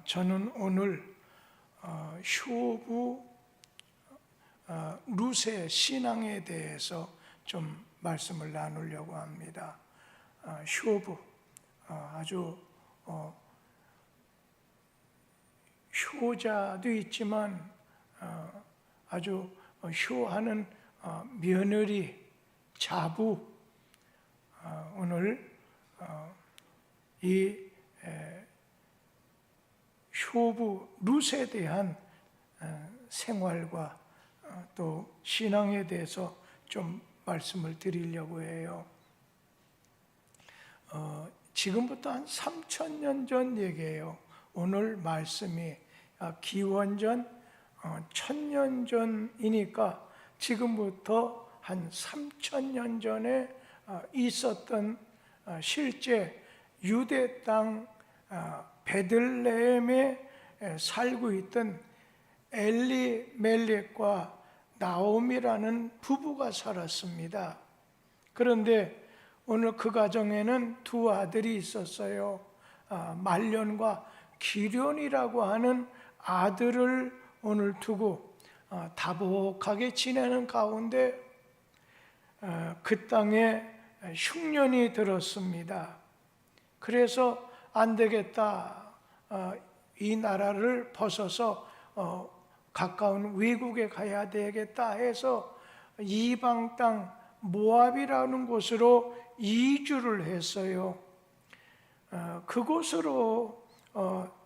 저는 오늘 쇼부 루세 신앙에 대해서 좀 말씀을 나누려고 합니다. 쇼부 아주 효자도 있지만 아주 효하는 며느리, 자부. 오늘 이 효부 룻에 대한 생활과 또 신앙에 대해서 좀 말씀을 드리려고 해요. 지금부터 한 3,000년 전 얘기예요. 오늘 말씀이 기원전 1,000년 전이니까 지금부터 한 3,000년 전에 있었던 실제 유대 땅 베들레헴에 살고 있던 엘리멜렉과 나오미라는 부부가 살았습니다. 그런데 오늘 그 가정에는 두 아들이 있었어요. 말련과 기련이라고 하는 아들을 오늘 두고 다복하게 지내는 가운데 그 땅에 흉년이 들었습니다. 그래서 안 되겠다, 이 나라를 벗어서 가까운 외국에 가야 되겠다 해서 이방 땅 모압이라는 곳으로 이주를 했어요. 그곳으로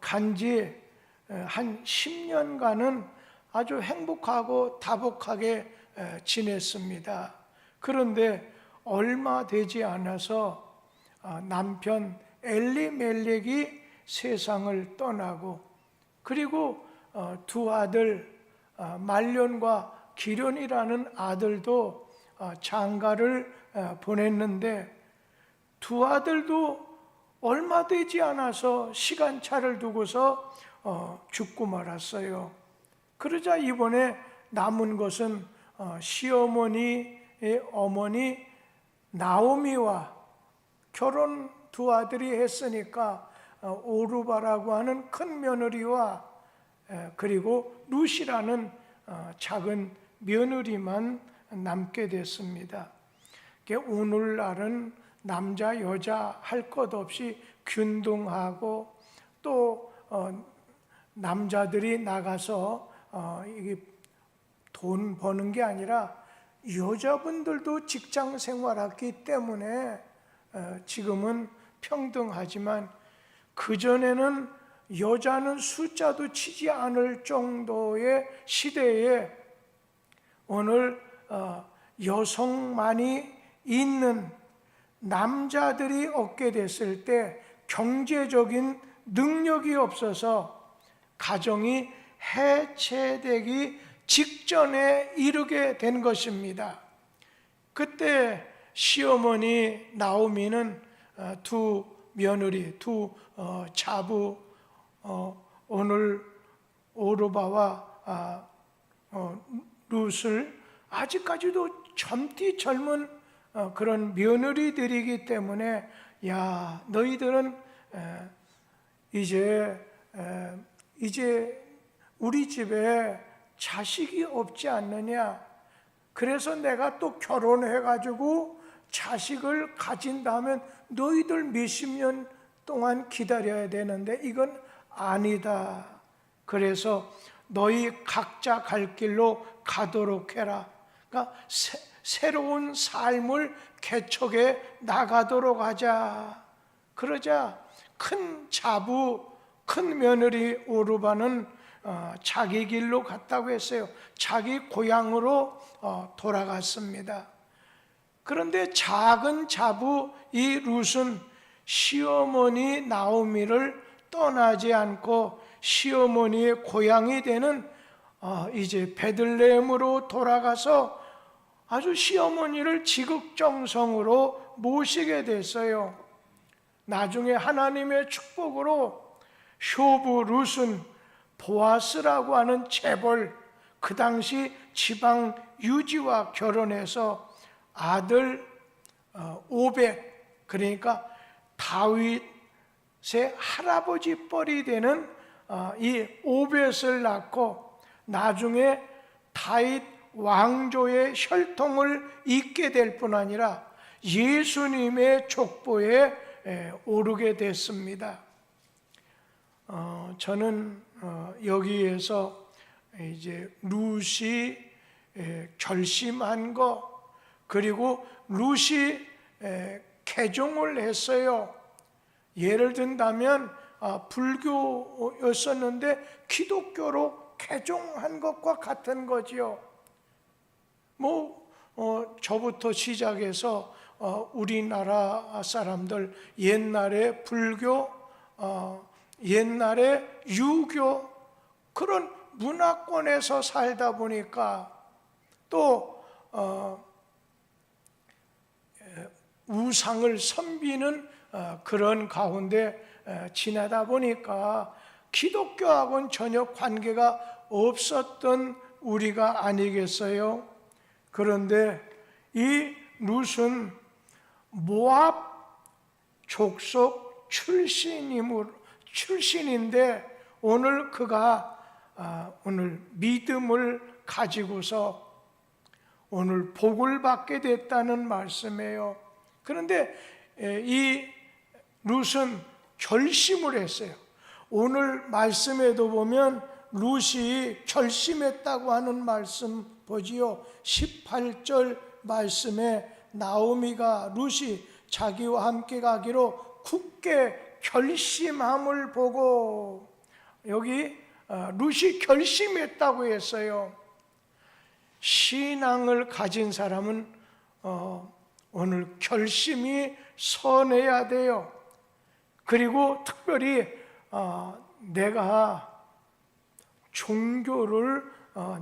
간지 한 10년간은 아주 행복하고 다복하게 지냈습니다. 그런데 얼마 되지 않아서 남편 엘리멜렉이 세상을 떠나고, 그리고 두 아들 말련과 기련이라는 아들도 장가를 보냈는데, 두 아들도 얼마 되지 않아서 시간차를 두고서 죽고 말았어요. 그러자 이번에 남은 것은 시어머니의 어머니 나오미와 결혼 두 아들이 했으니까 오르바라고 하는 큰 며느리와 그리고 룻이라는 작은 며느리만 남게 됐습니다. 오늘날은 남자 여자 할 것 없이 균등하고, 또 남자들이 나가서 이게 돈 버는 게 아니라 여자분들도 직장 생활했기 때문에 지금은 평등하지만, 그전에는 여자는 숫자도 치지 않을 정도의 시대에 오늘 여성만이 있는 남자들이 얻게 됐을 때 경제적인 능력이 없어서 가정이 해체되기 직전에 이르게 된 것입니다. 그때 시어머니 나오미는 두 며느리, 두 자부, 오늘 오르바와 룻을 아직까지도 젊디 젊은 그런 며느리들이기 때문에, 야, 너희들은 이제 우리 집에 자식이 없지 않느냐, 그래서 내가 또 결혼해가지고 자식을 가진다면 너희들 몇십 년 동안 기다려야 되는데 이건 아니다. 그래서 너희 각자 갈 길로 가도록 해라. 그러니까 새로운 삶을 개척해 나가도록 하자. 그러자 큰 자부, 큰 며느리 오르바는 자기 길로 갔다고 했어요. 자기 고향으로 돌아갔습니다. 그런데 작은 자부 이 룻은 시어머니 나오미를 떠나지 않고 시어머니의 고향이 되는 이제 베들레헴으로 돌아가서 아주 시어머니를 지극정성으로 모시게 됐어요. 나중에 하나님의 축복으로 쇼부 룻은 보아스라고 하는 재벌, 그 당시 지방 유지와 결혼해서 아들 오벳, 그러니까 다윗 할아버지 뻘이 되는 이 오벳을 낳고 나중에 다윗 왕조의 혈통을 잇게 될 뿐 아니라 예수님의 족보에 오르게 됐습니다. 저는 여기에서 이제 룻이 결심한 거, 그리고 룻이 개종을 했어요. 예를 든다면 불교였었는데 기독교로 개종한 것과 같은 거지요. 저부터 시작해서 우리나라 사람들 옛날에 불교, 옛날에 유교, 그런 문화권에서 살다 보니까 또 우상을 섬기는 그런 가운데 지내다 보니까 기독교하고는 전혀 관계가 없었던 우리가 아니겠어요? 그런데 이 룻은 모압 족속 출신인데 오늘 그가 오늘 믿음을 가지고서 오늘 복을 받게 됐다는 말씀이에요. 그런데 이 룻은 결심을 했어요. 오늘 말씀에도 보면 룻이 결심했다고 하는 말씀 보지요. 18절 말씀에 나오미가 룻이 자기와 함께 가기로 굳게 결심함을 보고, 여기 룻이 결심했다고 했어요. 신앙을 가진 사람은 오늘 결심이 선해야 돼요. 그리고 특별히 내가 종교를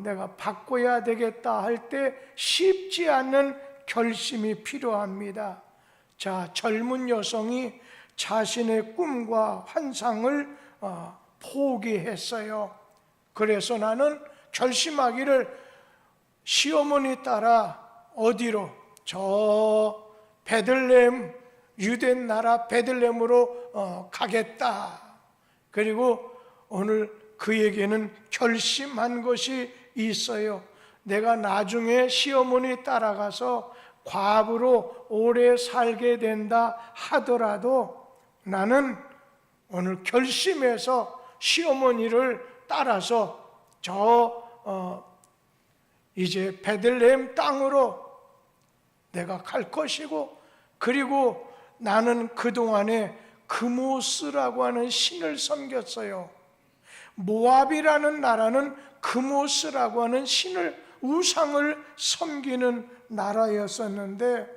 내가 바꿔야 되겠다 할 때 쉽지 않은 결심이 필요합니다. 자, 젊은 여성이 자신의 꿈과 환상을 포기했어요. 그래서 나는 결심하기를 시어머니 따라 어디로? 저 베들레헴, 유대 나라 베들레헴으로 가겠다. 그리고 오늘 그에게는 결심한 것이 있어요. 내가 나중에 시어머니 따라가서 과부로 오래 살게 된다 하더라도 나는 오늘 결심해서 시어머니를 따라서 이제 베들레헴 땅으로 내가 갈 것이고, 그리고 나는 그동안에 그모스라고 하는 신을 섬겼어요. 모압이라는 나라는 그모스라고 하는 우상을 섬기는 나라였었는데,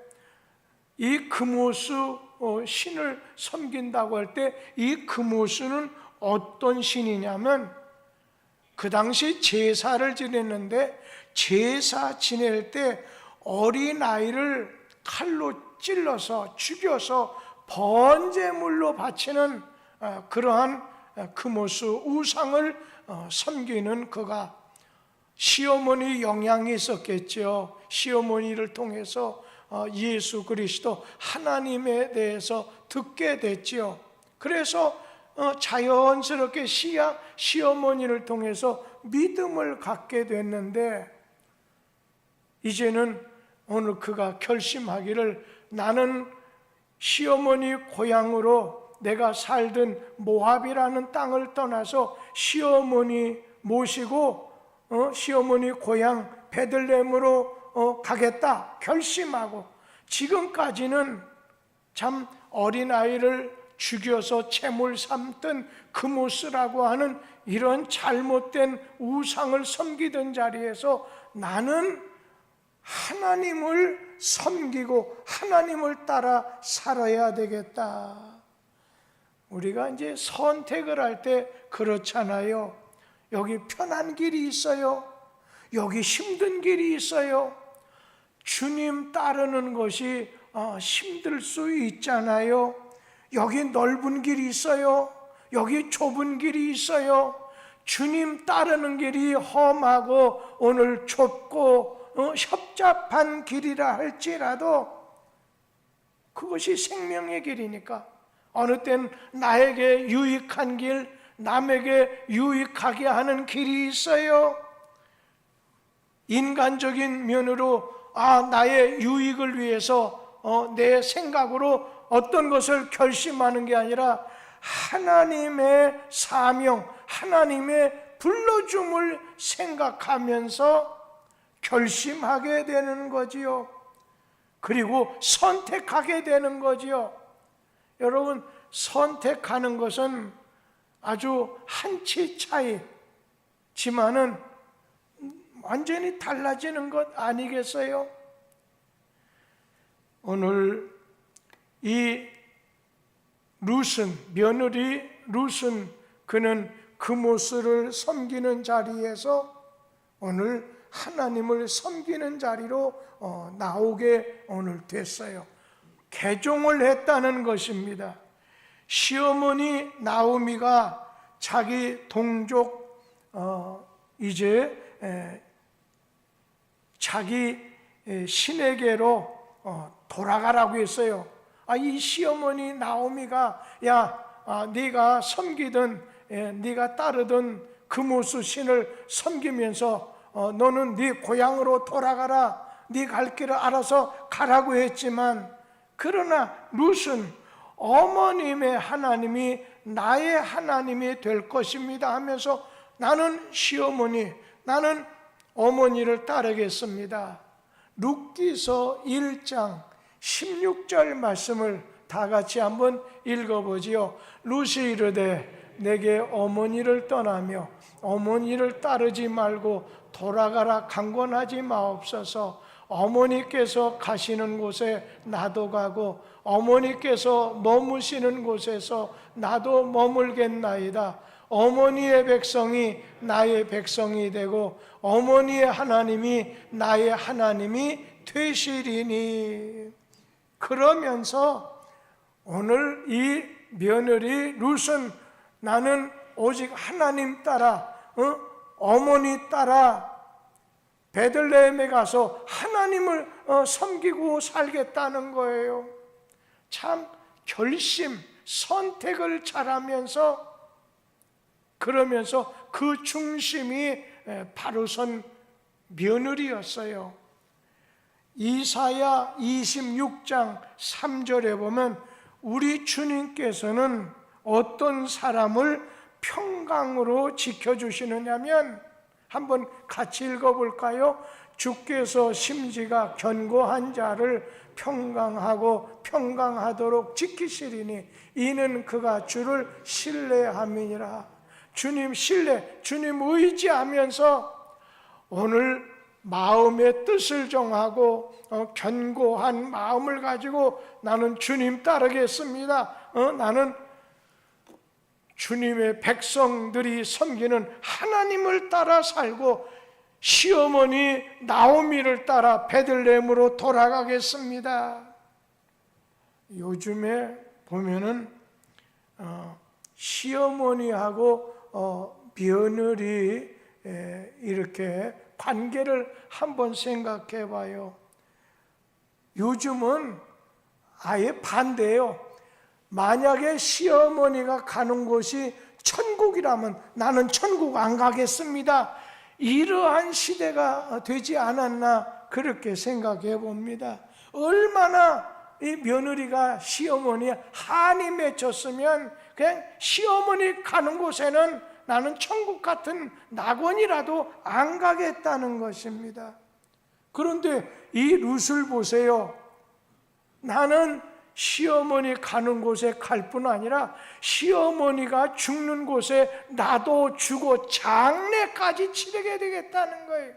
이 그모스 신을 섬긴다고 할 때 이 그모스는 어떤 신이냐면, 그 당시 제사를 지냈는데 제사 지낼 때 어린아이를 칼로 찔러서 죽여서 번제물로 바치는 그러한 그모스 우상을 섬기는 그가 시어머니 영향이 있었겠죠. 시어머니를 통해서 예수 그리스도 하나님에 대해서 듣게 됐지요. 그래서 자연스럽게 시어머니를 통해서 믿음을 갖게 됐는데, 이제는 오늘 그가 결심하기를 나는 시어머니 고향으로 내가 살던 모압이라는 땅을 떠나서 시어머니 모시고 시어머니 고향 베들레헴으로 가겠다 결심하고, 지금까지는 참 어린아이를 죽여서 제물 삼던 그모스라고 하는 이런 잘못된 우상을 섬기던 자리에서 나는 하나님을 섬기고 하나님을 따라 살아야 되겠다. 우리가 이제 선택을 할 때 그렇잖아요. 여기 편한 길이 있어요. 여기 힘든 길이 있어요. 주님 따르는 것이 힘들 수 있잖아요. 여기 넓은 길이 있어요. 여기 좁은 길이 있어요. 주님 따르는 길이 험하고 오늘 좁고 협잡한 길이라 할지라도 그것이 생명의 길이니까 어느 땐 나에게 유익한 길, 남에게 유익하게 하는 길이 있어요. 인간적인 면으로 나의 유익을 위해서 내 생각으로 어떤 것을 결심하는 게 아니라 하나님의 사명, 하나님의 불러줌을 생각하면서 결심하게 되는 거지요. 그리고 선택하게 되는 거지요. 여러분, 선택하는 것은 아주 한치 차이지만은 완전히 달라지는 것 아니겠어요? 오늘 이 며느리 룻은 그는 그모스를 섬기는 자리에서 오늘 하나님을 섬기는 자리로 나오게 오늘 됐어요. 개종을 했다는 것입니다. 시어머니 나오미가 자기 동족 이제 자기 신에게로 돌아가라고 했어요. 이 시어머니 나오미가 네가 섬기던 네가 따르던 그모스 신을 섬기면서 너는 네 고향으로 돌아가라, 네 갈 길을 알아서 가라고 했지만, 그러나 룻은 어머님의 하나님이 나의 하나님이 될 것입니다 하면서 나는 시어머니, 나는 어머니를 따르겠습니다. 룻기서 1장 16절 말씀을 다 같이 한번 읽어보지요. 룻이 이르되 내게 어머니를 떠나며 어머니를 따르지 말고 돌아가라 강권하지 마옵소서. 어머니께서 가시는 곳에 나도 가고 어머니께서 머무시는 곳에서 나도 머물겠나이다. 어머니의 백성이 나의 백성이 되고 어머니의 하나님이 나의 하나님이 되시리니. 그러면서 오늘 이 며느리 룻은 나는 오직 하나님 따라 어머니 따라 베들레헴에 가서 하나님을 섬기고 살겠다는 거예요. 참 결심, 선택을 잘하면서 그러면서 그 중심이 바로 선 며느리였어요. 이사야 26장 3절에 보면 우리 주님께서는 어떤 사람을 평강으로 지켜주시느냐면, 한번 같이 읽어볼까요? 주께서 심지가 견고한 자를 평강하고 평강하도록 지키시리니 이는 그가 주를 신뢰함이니라. 주님 신뢰, 주님 의지하면서 오늘 마음의 뜻을 정하고 견고한 마음을 가지고 나는 주님 따르겠습니다. 나는 주님의 백성들이 섬기는 하나님을 따라 살고 시어머니 나오미를 따라 베들레헴으로 돌아가겠습니다. 요즘에 보면은 시어머니하고 며느리 이렇게 관계를 한번 생각해 봐요. 요즘은 아예 반대예요. 만약에 시어머니가 가는 곳이 천국이라면 나는 천국 안 가겠습니다. 이러한 시대가 되지 않았나 그렇게 생각해 봅니다. 얼마나 이 며느리가 시어머니에 한이 맺혔으면 그냥 시어머니 가는 곳에는 나는 천국 같은 낙원이라도 안 가겠다는 것입니다. 그런데 이 룻을 보세요. 나는 시어머니 가는 곳에 갈 뿐 아니라 시어머니가 죽는 곳에 나도 죽어 장례까지 치르게 되겠다는 거예요.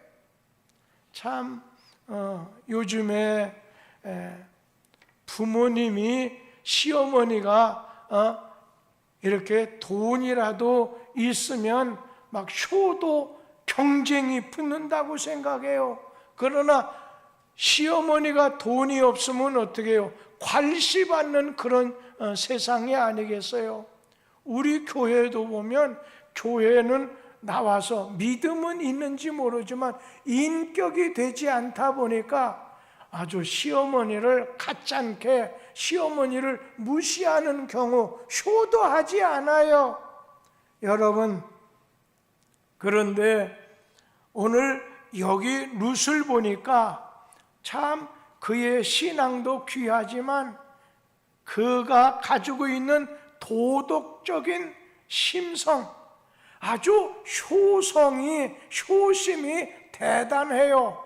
참 요즘에 부모님이 시어머니가 이렇게 돈이라도 있으면 막 효도 경쟁이 붙는다고 생각해요. 그러나 시어머니가 돈이 없으면 어떻게 해요? 괄시받는 그런 세상이 아니겠어요? 우리 교회도 보면 교회는 나와서 믿음은 있는지 모르지만 인격이 되지 않다 보니까 아주 시어머니를 가짜않게 시어머니를 무시하는 경우 효도하지 않아요. 여러분, 그런데 오늘 여기 룻을 보니까 참 그의 신앙도 귀하지만 그가 가지고 있는 도덕적인 심성, 아주 효심이 대단해요.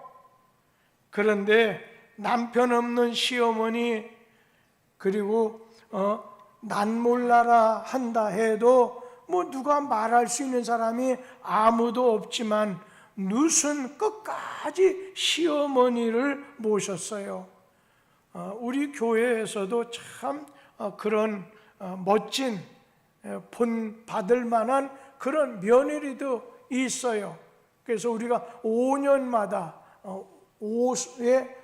그런데 남편 없는 시어머니, 그리고 난 몰라라 한다 해도 뭐 누가 말할 수 있는 사람이 아무도 없지만 룻은 끝까지 시어머니를 모셨어요. 우리 교회에서도 참 그런 멋진 본 받을 만한 그런 며느리도 있어요. 그래서 우리가 5년마다 5의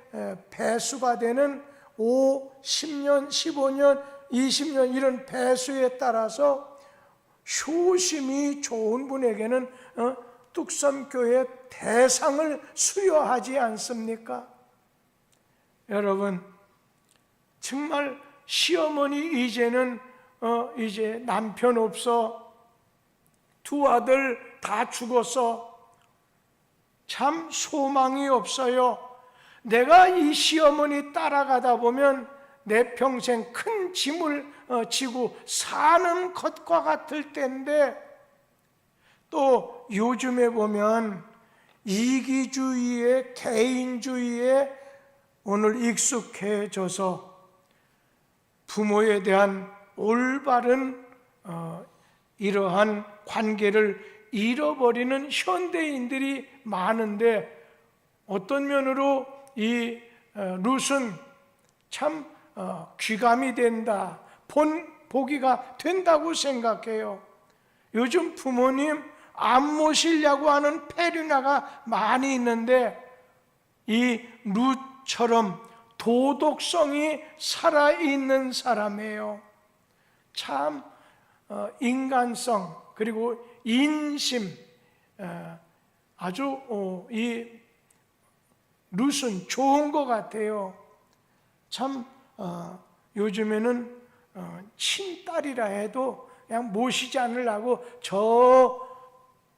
배수가 되는 5, 10년, 15년, 20년 이런 배수에 따라서 효심이 좋은 분에게는 뚝섬교회 대상을 수여하지 않습니까? 여러분, 정말 시어머니 이제는 이제 남편 없어, 두 아들 다 죽어서 참 소망이 없어요. 내가 이 시어머니 따라가다 보면 내 평생 큰 짐을 지고 사는 것과 같을 텐데, 또 요즘에 보면 이기주의에, 개인주의에 오늘 익숙해져서 부모에 대한 올바른 이러한 관계를 잃어버리는 현대인들이 많은데, 어떤 면으로 이 룻은 참 귀감이 된다, 보기가 된다고 생각해요. 요즘 부모님 안 모시려고 하는 페류나가 많이 있는데, 이 룻처럼 도덕성이 살아있는 사람이에요. 참 인간성, 그리고 인심, 아주 이 룻은 좋은 것 같아요. 참 요즘에는 친딸이라 해도 그냥 모시지 않으려고 저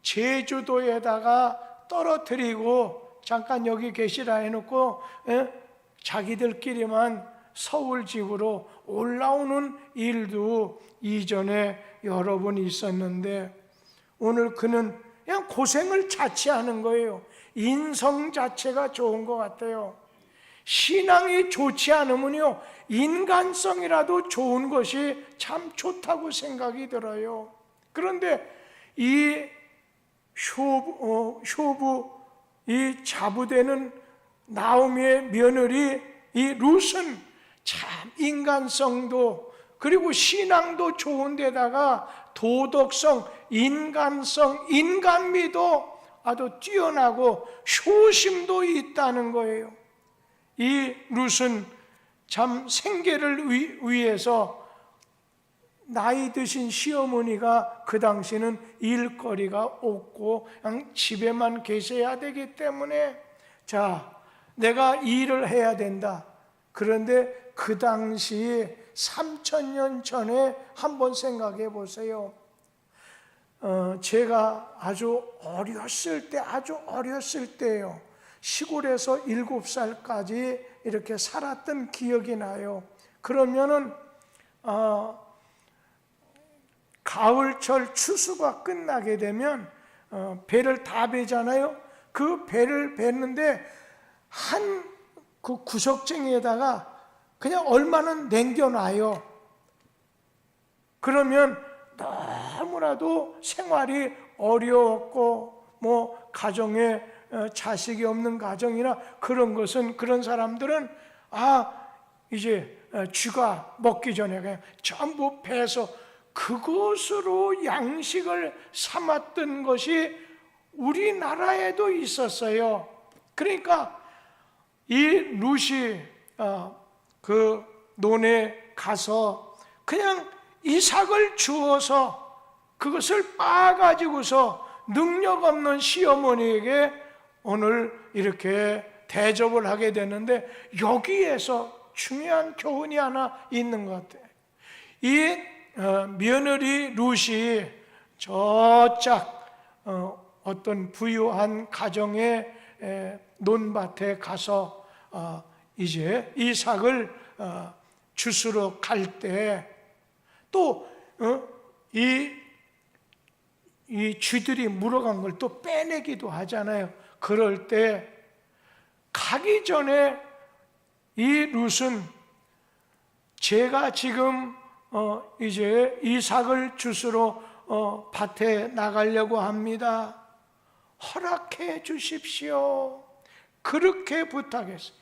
제주도에다가 떨어뜨리고 잠깐 여기 계시라 해놓고 자기들끼리만 서울 집으로 올라오는 일도 이전에 여러 번 있었는데, 오늘 그는 그냥 고생을 자체하는 거예요. 인성 자체가 좋은 것 같아요. 신앙이 좋지 않으면요, 인간성이라도 좋은 것이 참 좋다고 생각이 들어요. 그런데 이 효부, 이 자부되는 나오미의 며느리 이 룻은 참 인간성도 그리고 신앙도 좋은 데다가 도덕성, 인간성, 인간미도 아주 뛰어나고 효심도 있다는 거예요. 이 룻은 참 생계를 위해서 나이 드신 시어머니가 그 당시는 일거리가 없고 그냥 집에만 계셔야 되기 때문에, 자, 내가 일을 해야 된다. 그런데 그 당시 3000년 전에 한번 생각해 보세요. 제가 아주 어렸을 때예요. 시골에서 7살까지 이렇게 살았던 기억이 나요. 그러면은 가을철 추수가 끝나게 되면 배를 다 베잖아요. 그 배를 뱉는데 한 그 구석쟁이에다가 그냥 얼마는 남겨놔요. 그러면 너무나도 생활이 어려웠고 뭐 가정에 자식이 없는 가정이나 그런 것은, 그런 사람들은 이제 쥐가 먹기 전에 그냥 전부 베서 그것으로 양식을 삼았던 것이 우리나라에도 있었어요. 그러니까 이 룻이 그 논에 가서 그냥 이삭을 주어서 그것을 빻아가지고서 능력 없는 시어머니에게 오늘 이렇게 대접을 하게 되는데, 여기에서 중요한 교훈이 하나 있는 것 같아요. 이 며느리 룻이 저짝 어떤 부유한 가정의 논밭에 가서 이제 이삭을 주스러 갈 때 또 이 쥐들이 물어간 걸 또 빼내기도 하잖아요. 그럴 때 가기 전에 이 룻은 제가 지금 이제 이삭을 주스러 밭에 나가려고 합니다. 허락해 주십시오. 그렇게 부탁했어요.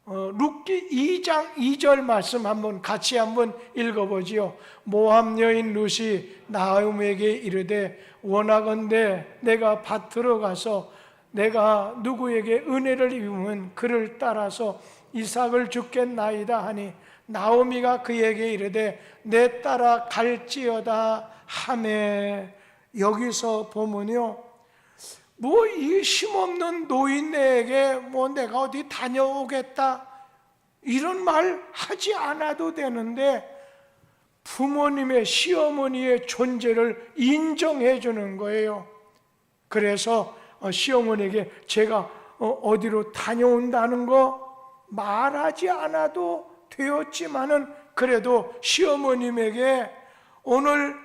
룻기 2장 2절 말씀 같이 한번 읽어보지요. 모압 여인 룻이 나오미에게 이르되 원하건대 내가 밭으로 가서 내가 누구에게 은혜를 입으면 그를 따라서 이삭을 주겠나이다 하니 나오미가 그에게 이르되 내 따라 갈지어다 하매. 여기서 보면요, 뭐 이 힘없는 노인네에게 뭐 내가 어디 다녀오겠다 이런 말 하지 않아도 되는데 부모님의, 시어머니의 존재를 인정해 주는 거예요. 그래서 시어머니에게 제가 어디로 다녀온다는 거 말하지 않아도 되었지만은 그래도 시어머님에게 오늘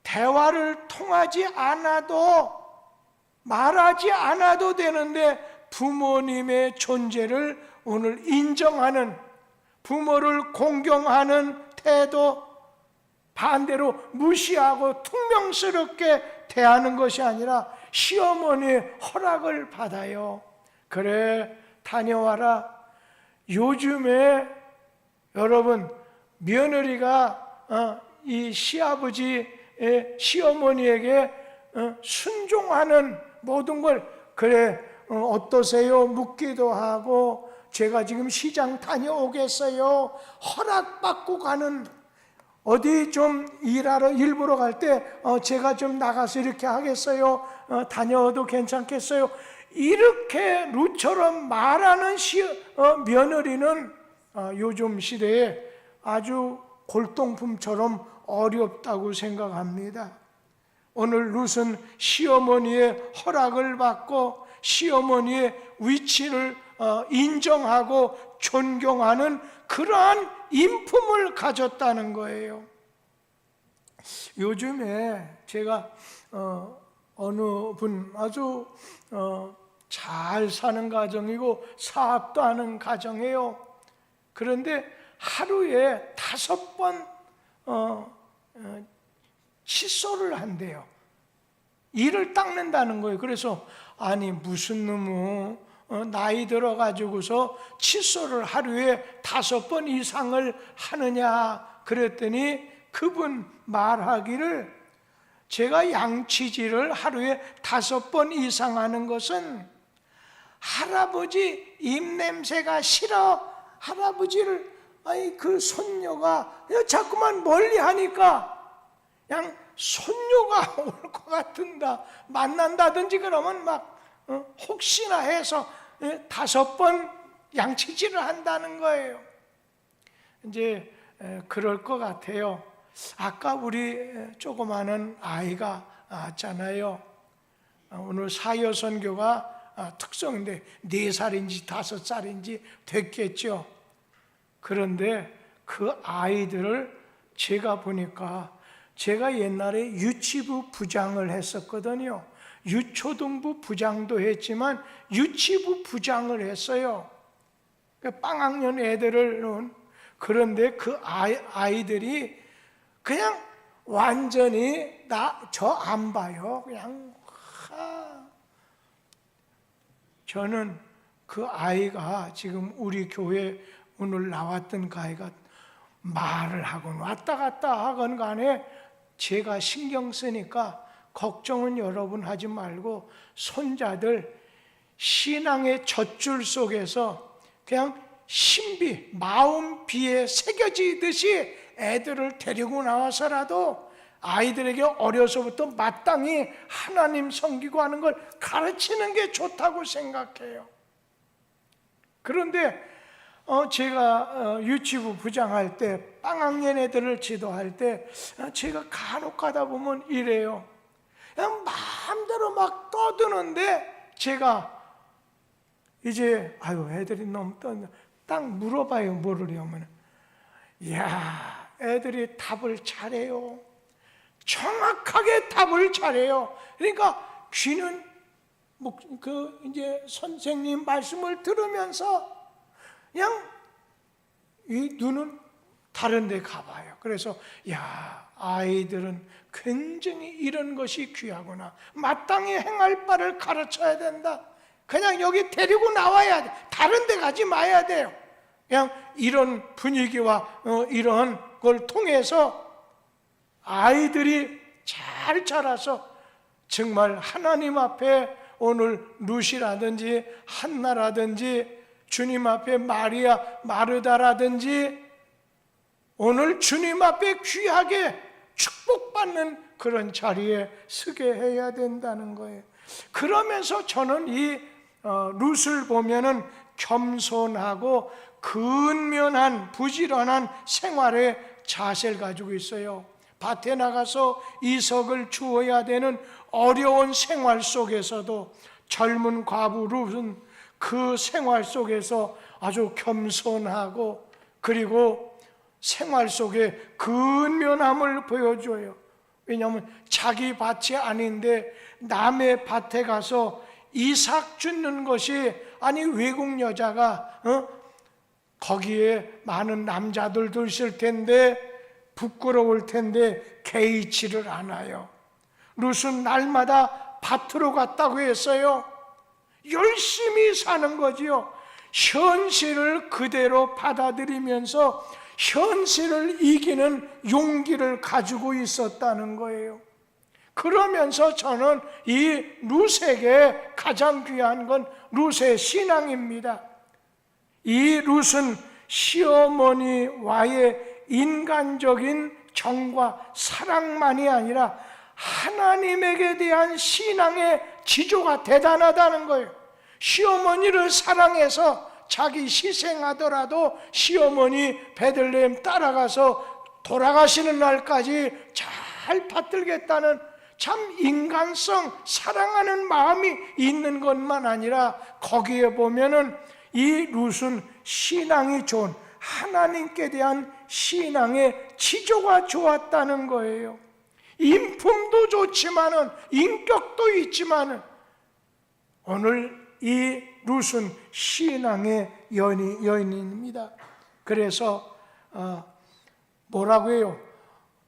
대화를 통하지 않아도, 말하지 않아도 되는데 부모님의 존재를 오늘 인정하는, 부모를 공경하는 태도, 반대로 무시하고 퉁명스럽게 대하는 것이 아니라 시어머니의 허락을 받아요. 그래, 다녀와라. 요즘에 여러분, 며느리가 이 시아버지의, 시어머니에게 순종하는 모든 걸, 그래 어떠세요? 묻기도 하고, 제가 지금 시장 다녀오겠어요. 허락받고 가는, 어디 좀 일하러 일부러 갈 때 제가 좀 나가서 이렇게 하겠어요. 다녀도 괜찮겠어요? 이렇게 룻처럼 말하는 며느리는 요즘 시대에 아주 골동품처럼 어렵다고 생각합니다. 오늘 룻은 시어머니의 허락을 받고 시어머니의 위치를 인정하고 존경하는 그러한 인품을 가졌다는 거예요. 요즘에 제가 어느 분 아주 잘 사는 가정이고 사업도 하는 가정이에요. 그런데 하루에 5번 칫솔을 한대요. 이를 닦는다는 거예요. 그래서 아니 무슨 놈의 나이 들어가지고서 칫솔을 하루에 5번 이상을 하느냐 그랬더니 그분 말하기를 제가 양치질을 하루에 5번 이상 하는 것은 할아버지 입냄새가 싫어. 할아버지를 그 손녀가 자꾸만 멀리 하니까 그냥 손녀가 올 것 같은다. 만난다든지 그러면 막 혹시나 해서 5번 양치질을 한다는 거예요. 이제 그럴 것 같아요. 아까 우리 조그마한 아이가 왔잖아요. 오늘 사여선교가 특성인데 4살인지 5살인지 됐겠죠. 그런데 그 아이들을 제가 보니까, 제가 옛날에 유치부 부장을 했었거든요. 유초등부 부장도 했지만 유치부 부장을 했어요. 빵학년 애들을. 그런데 그 아이들이 그냥 완전히 저 안 봐요. 그냥 저는 그 아이가 지금 우리 교회 오늘 나왔던 그 아이가 말을 하건 왔다 갔다 하건 간에 제가 신경 쓰니까 걱정은 여러분 하지 말고 손자들 신앙의 젖줄 속에서 그냥 신비, 마음비에 새겨지듯이 애들을 데리고 나와서라도 아이들에게 어려서부터 마땅히 하나님 섬기고 하는 걸 가르치는 게 좋다고 생각해요. 그런데 제가 유치부 부장할 때 빵학년 애들을 지도할 때 제가 간혹 가다 보면 이래요. 그냥 마음대로 막 떠드는데 제가 이제 애들이 너무 떠든다 딱 물어봐요. 뭐를요? 이야, 애들이 답을 잘해요. 정확하게 답을 잘해요. 그러니까 귀는 이제 선생님 말씀을 들으면서 그냥 이 눈은 다른 데 가봐요. 그래서 야, 아이들은 굉장히 이런 것이 귀하구나. 마땅히 행할 바를 가르쳐야 된다. 그냥 여기 데리고 나와야 돼. 다른 데 가지 마야 돼요. 그냥 이런 분위기와 이런 걸 통해서 아이들이 잘 자라서 정말 하나님 앞에 오늘 루시라든지 한나라든지 주님 앞에 마리아 마르다라든지 오늘 주님 앞에 귀하게 축복받는 그런 자리에 서게 해야 된다는 거예요. 그러면서 저는 이 룻을 보면은 겸손하고 근면한 부지런한 생활의 자세를 가지고 있어요. 밭에 나가서 이석을 주어야 되는 어려운 생활 속에서도 젊은 과부 룻은 그 생활 속에서 아주 겸손하고 그리고 생활 속에 근면함을 보여줘요. 왜냐하면 자기 밭이 아닌데 남의 밭에 가서 이삭 줍는 것이 아니 외국 여자가 거기에 많은 남자들도 있을 텐데 부끄러울 텐데 개의치를 않아요. 룻은 날마다 밭으로 갔다고 했어요. 열심히 사는 거지요. 현실을 그대로 받아들이면서 현실을 이기는 용기를 가지고 있었다는 거예요. 그러면서 저는 이 룻에게 가장 귀한 건 룻의 신앙입니다. 이 룻은 시어머니와의 인간적인 정과 사랑만이 아니라 하나님에게 대한 신앙의 지조가 대단하다는 거예요. 시어머니를 사랑해서 자기 희생하더라도 시어머니 베들레헴 따라가서 돌아가시는 날까지 잘 받들겠다는 참 인간성, 사랑하는 마음이 있는 것만 아니라 거기에 보면은 이 룻은 신앙이 좋은 하나님께 대한 신앙의 지조가 좋았다는 거예요. 인품도 좋지만은 인격도 있지만은 오늘 이 룻은 신앙의 여인입니다. 그래서 뭐라고 해요?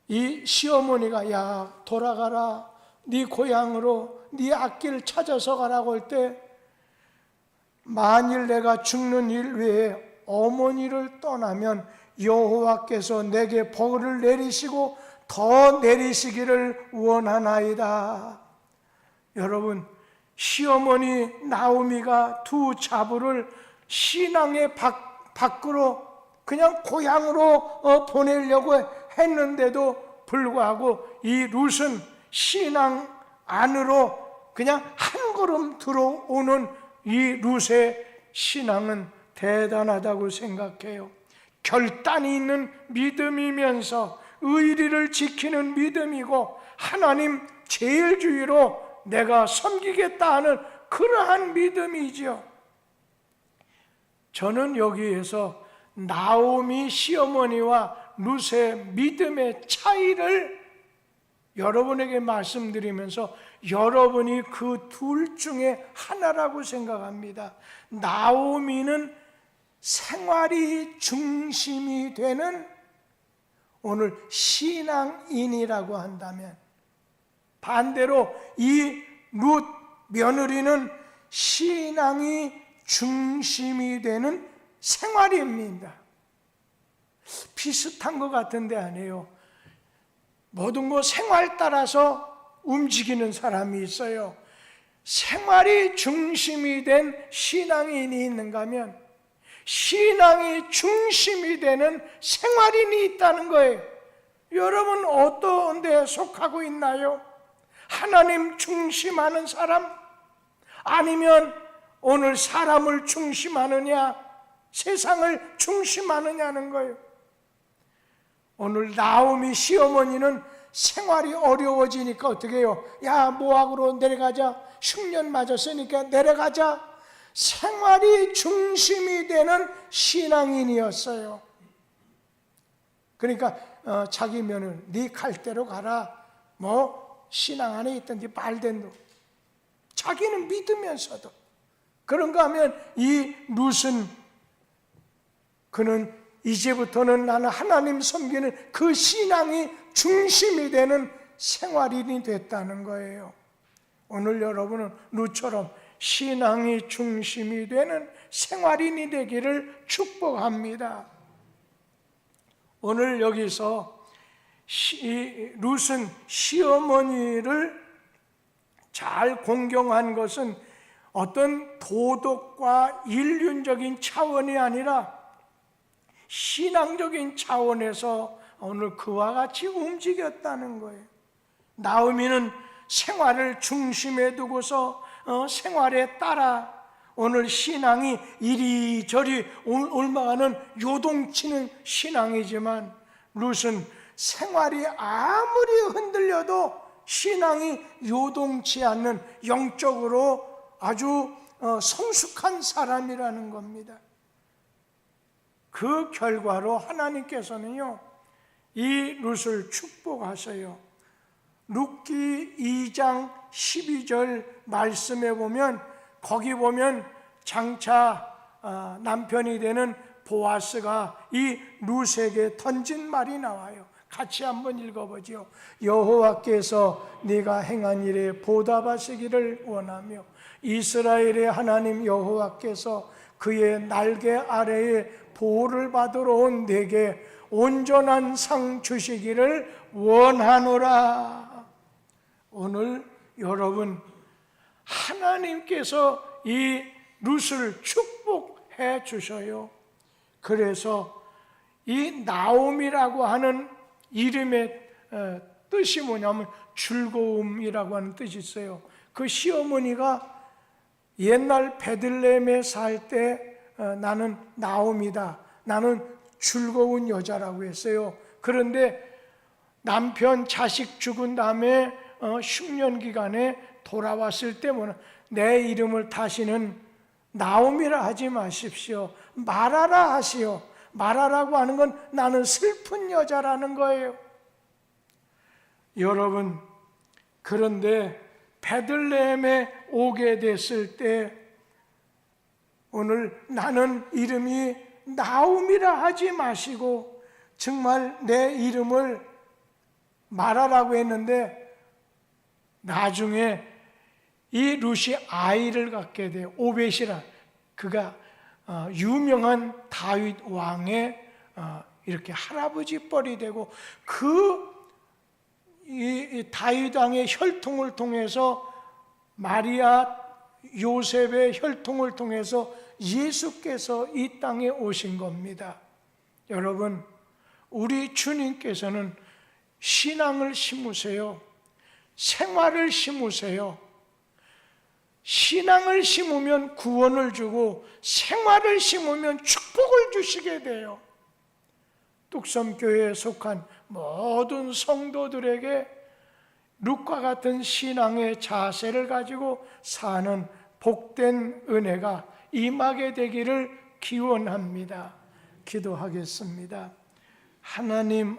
이 시어머니가 야 돌아가라 네 고향으로 네 앞길 찾아서 가라고 할 때 만일 내가 죽는 일 외에 어머니를 떠나면 여호와께서 내게 벌을 내리시고 더 내리시기를 원하나이다. 여러분 시어머니 나오미가 두 자부를 신앙의 밖으로 그냥 고향으로 보내려고 했는데도 불구하고 이 룻은 신앙 안으로 그냥 한 걸음 들어오는 이 룻의 신앙은 대단하다고 생각해요. 결단이 있는 믿음이면서 의리를 지키는 믿음이고 하나님 제일주의로 내가 섬기겠다 하는 그러한 믿음이지요. 저는 여기에서 나오미 시어머니와 룻의 믿음의 차이를 여러분에게 말씀드리면서 여러분이 그 둘 중에 하나라고 생각합니다. 나오미는 생활이 중심이 되는 오늘 신앙인이라고 한다면 반대로 이 룻 며느리는 신앙이 중심이 되는 생활입니다. 비슷한 것 같은데 아니에요. 모든 거 생활 따라서 움직이는 사람이 있어요. 생활이 중심이 된 신앙인이 있는가 하면 신앙이 중심이 되는 생활인이 있다는 거예요. 여러분 어떤 데에 속하고 있나요? 하나님 중심하는 사람? 아니면 오늘 사람을 중심하느냐? 세상을 중심하느냐는 거예요. 오늘 나오미 시어머니는 생활이 어려워지니까 어떻게 해요? 야, 모압으로 내려가자. 흉년 맞았으니까 내려가자. 생활이 중심이 되는 신앙인이었어요. 그러니까 자기 며느리 네 갈 대로 가라. 뭐 신앙 안에 있든지 말든 도 자기는 믿으면서도 그런가 하면 이 룻은 그는 이제부터는 나는 하나님 섬기는 그 신앙이 중심이 되는 생활인이 됐다는 거예요. 오늘 여러분은 룻처럼 신앙이 중심이 되는 생활인이 되기를 축복합니다. 오늘 여기서 룻은 시어머니를 잘 공경한 것은 어떤 도덕과 인륜적인 차원이 아니라 신앙적인 차원에서 오늘 그와 같이 움직였다는 거예요. 나오미는 생활을 중심에 두고서 생활에 따라 오늘 신앙이 이리저리 옮아가는 요동치는 신앙이지만 룻은 생활이 아무리 흔들려도 신앙이 요동치 않는 영적으로 아주 성숙한 사람이라는 겁니다. 그 결과로 하나님께서는요, 이 룻을 축복하셔요. 룻기 2장 12절 말씀에 보면, 거기 보면 장차 남편이 되는 보아스가 이 룻에게 던진 말이 나와요. 같이 한번 읽어보죠. 여호와께서 네가 행한 일에 보답하시기를 원하며 이스라엘의 하나님 여호와께서 그의 날개 아래에 보호를 받으러 온 내게 온전한 상 주시기를 원하노라. 오늘 여러분, 하나님께서 이 룻을 축복해 주셔요. 그래서 이 나옴이라고 하는 이름의 뜻이 뭐냐면 즐거움이라고 하는 뜻이 있어요. 그 시어머니가 옛날 베들레헴에 살 때 나는 나옴이다, 나는 즐거운 여자라고 했어요. 그런데 남편 자식 죽은 다음에 흉년 기간에 돌아왔을 때 내 이름을 다시는 나옴이라 하지 마십시오, 마라라 하시오. 마라라고 하는 건 나는 슬픈 여자라는 거예요. 여러분, 그런데 베들레헴에 오게 됐을 때 오늘 나는 이름이 나옴이라 하지 마시고 정말 내 이름을 마라라고 했는데 나중에 이 룻이 아이를 갖게 돼요. 오벳이라, 그가 유명한 다윗 왕의 이렇게 할아버지 뻘이 되고 이 다윗 왕의 혈통을 통해서 마리아 요셉의 혈통을 통해서 예수께서 이 땅에 오신 겁니다. 여러분, 우리 주님께서는 신앙을 심으세요. 생활을 심으세요. 신앙을 심으면 구원을 주고 생활을 심으면 축복을 주시게 돼요. 뚝섬교회에 속한 모든 성도들에게 룻과 같은 신앙의 자세를 가지고 사는 복된 은혜가 임하게 되기를 기원합니다. 기도하겠습니다. 하나님